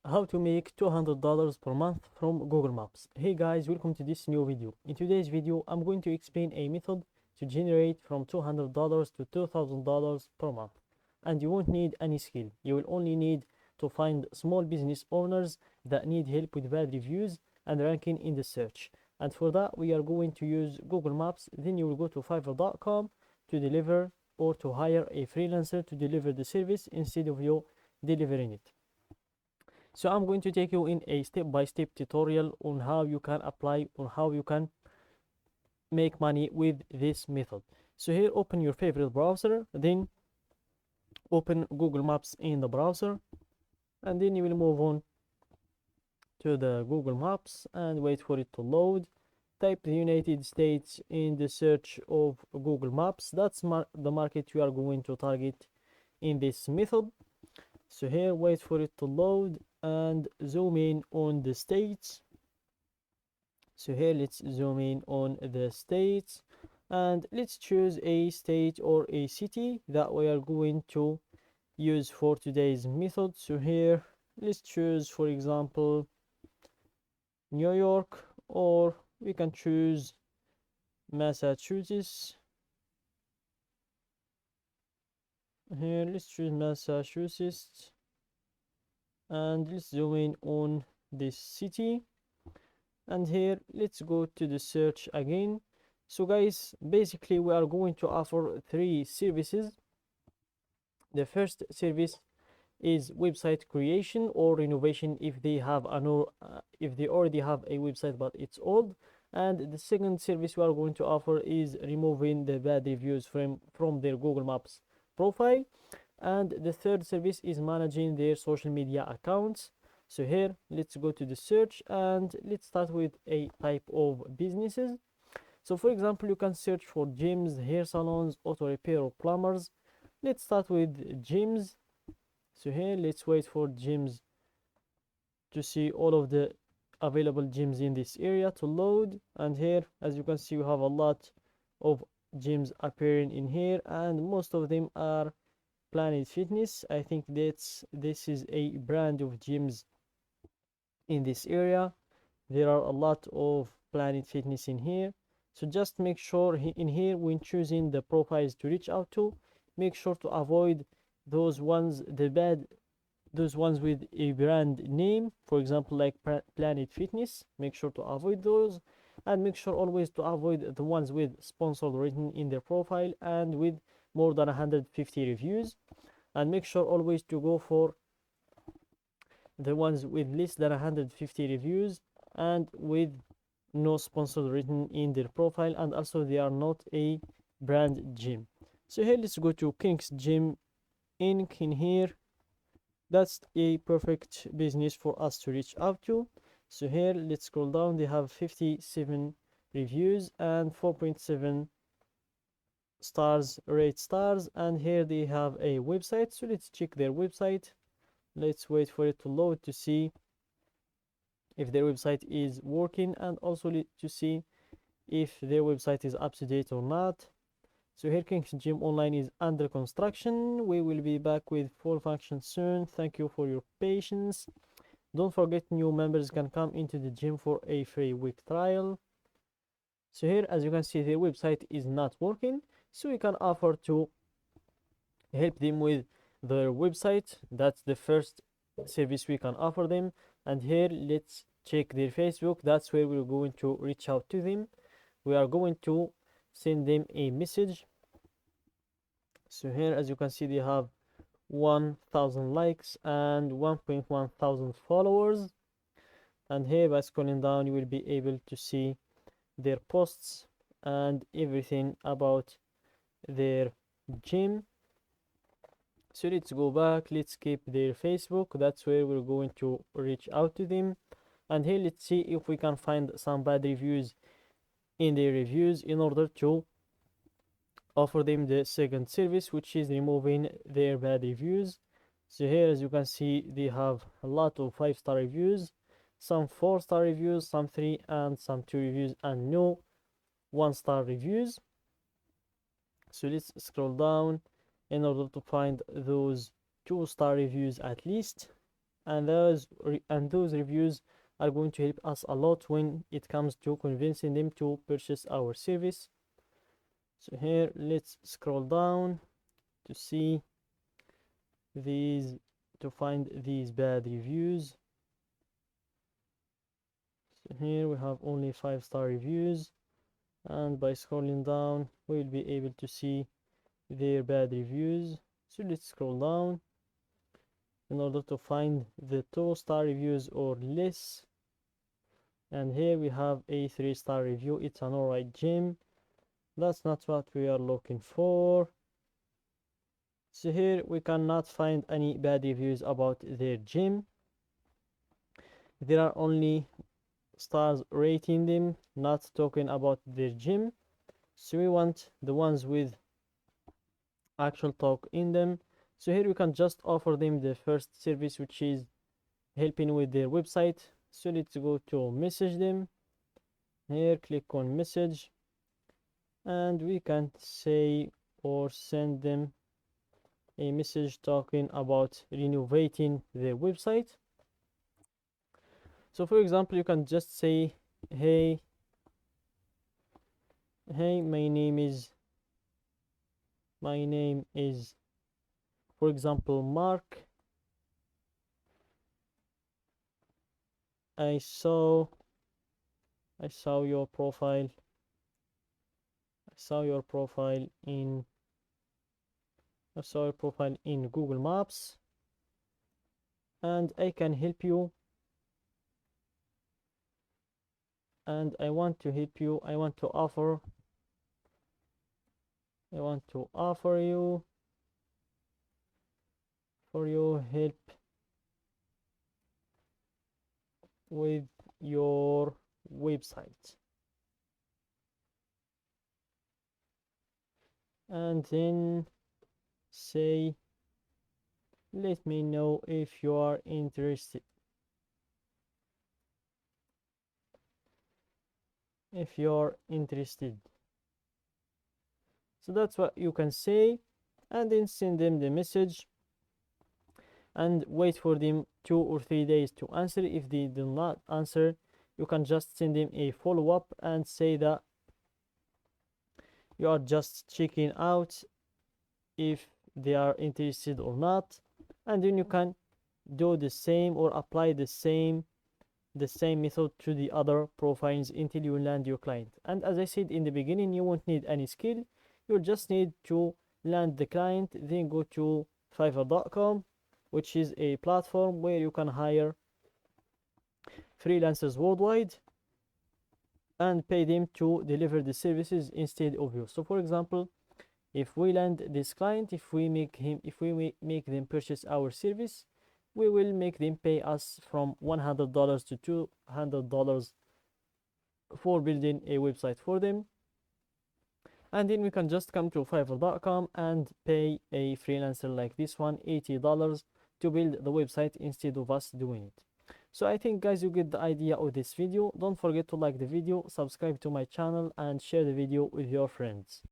how to make $200 per month from Google Maps. Hey guys, welcome to this new video. In today's video, I'm going to explain a method to generate from $200 to $2,000 per month. And you won't need any skill. You will only need to find small business owners that need help with bad reviews and ranking in the search. And for that, we are going to use Google Maps. Then you will go to fiverr.com to deliver or to hire a freelancer to deliver the service instead of you delivering it. So I'm going to take you in a step-by-step tutorial on how you can apply or how you can make money with this method. So here, open your favorite browser, then open Google Maps in the browser, and then you will move on to the Google Maps and wait for it to load. Type the United States in the search of Google Maps. That's the market you are going to target in this method. So here, wait for it to load and zoom in on the states. So here, let's zoom in on the states and let's choose a state or a city that we are going to use for today's method. So here, let's choose, for example, New York, or we can choose Massachusetts. Here, let's choose Massachusetts and let's zoom in on this city. And here, let's go to the search again. So guys, basically we are going to offer three services. The first service is website creation or renovation if they have if they already have a website but it's old. And the second service we are going to offer is removing the bad reviews from their Google Maps profile. And the third service is managing their social media accounts. So here, let's go to the search and let's start with a type of businesses. So for example, you can search for gyms, hair salons, auto repair, or plumbers. Let's start with gyms. So here, let's wait for gyms to see all of the available gyms in this area to load. And here, as you can see, we have a lot of gyms appearing in here, and most of them are Planet Fitness. I think this is a brand of gyms in this area. There are a lot of Planet Fitness in here. So just make sure in here, when choosing the profiles to reach out to, make sure to avoid those ones with a brand name, for example, like Planet Fitness. Make sure to avoid those, and make sure always to avoid the ones with sponsored written in their profile and with more than 150 reviews. And make sure always to go for the ones with less than 150 reviews and with no sponsored written in their profile, and also they are not a brand gym. So here, let's go to King's Gym Inc. in here. That's a perfect business for us to reach out to. So here, let's scroll down. They have 57 reviews and 4.7 stars, rate stars. And here they have a website. So let's check their website. Let's wait for it to load to see if their website is working, and also to see if their website is up to date or not. So here, King's Gym Online is under construction. We will be back with full function soon. Thank you for your patience. Don't forget, new members can come into the gym for a free week trial. So here, as you can see, their website is not working, so we can offer to help them with their website. That's the first service we can offer them. And here, let's check their Facebook. That's where we're going to reach out to them. We are going to send them a message. So here, as you can see, they have 1,000 likes and 1.1 thousand followers. And here, by scrolling down, you will be able to see their posts and everything about their gym. So let's go back, let's keep their Facebook. That's where we're going to reach out to them. And here, let's see if we can find some bad reviews in their reviews in order to offer them the second service, which is removing their bad reviews. So here, as you can see, they have a lot of 5-star reviews, some 4-star reviews, some 3 and some 2 reviews, and no 1-star reviews. So let's scroll down in order to find those 2-star reviews at least. and those reviews are going to help us a lot when it comes to convincing them to purchase our service. So here let's scroll down to see these, to find these bad reviews. So here we have only 5-star reviews, and by scrolling down we'll be able to see their bad reviews. So let's scroll down in order to find the 2-star reviews or less. And here we have a 3-star review. It's an alright gym. That's not what we are looking for. So here we cannot find any bad reviews about their gym. There are only stars rating them, not talking about their gym. So we want the ones with actual talk in them. So here we can just offer them the first service, which is helping with their website. So let's go to message them. Here click on message, and we can say or send them a message talking about renovating their website. So for example, you can just say, hey, my name is, for example, Mark. I saw your profile. In Google Maps, and I can help you, and I want to help you. I want to offer you for your help with your website. And then say, let me know if you are interested. So that's what you can say, and then send them the message and wait for them 2 or 3 days to answer. If they do not answer, you can just send them a follow-up and say that you are just checking out if they are interested or not, and then you can do the same or apply the same method to the other profiles until you land your client. And as I said in the beginning, you won't need any skill. You just need to land the client, then go to Fiverr.com, which is a platform where you can hire freelancers worldwide and pay them to deliver the services instead of you. So for example, if we land this client, if we make them purchase our service, we will make them pay us from $100 to $200 for building a website for them. And then we can just come to Fiverr.com and pay a freelancer like this one $80 to build the website instead of us doing it. So I think, guys, you get the idea of this video. Don't forget to like the video, subscribe to my channel, and share the video with your friends.